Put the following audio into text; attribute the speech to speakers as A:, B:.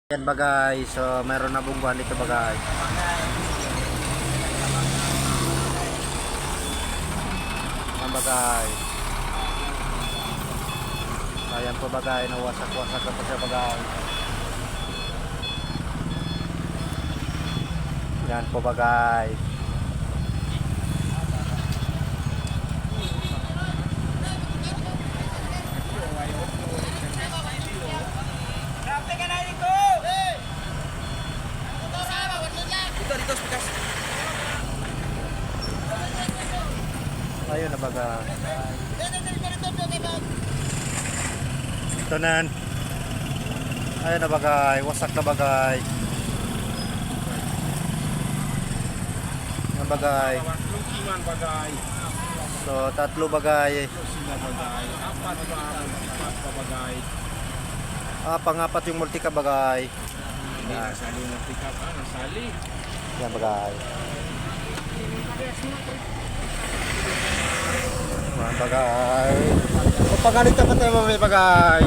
A: Yan bagay, so meron na bungguhan dito bagay. Yan bagay. Ayan po bagay, nawasak-wasak na po siya bagay. Yan po bagay. Ayun na bagay. Ito na. Ayun na bagay, wasak na bagay. Yan bagay. So tatlo bagay. Pangapat yung multi-cab bagay. Yan. Yan bagay. Yan bagay. Pagalit ka pa tayo mga bagay.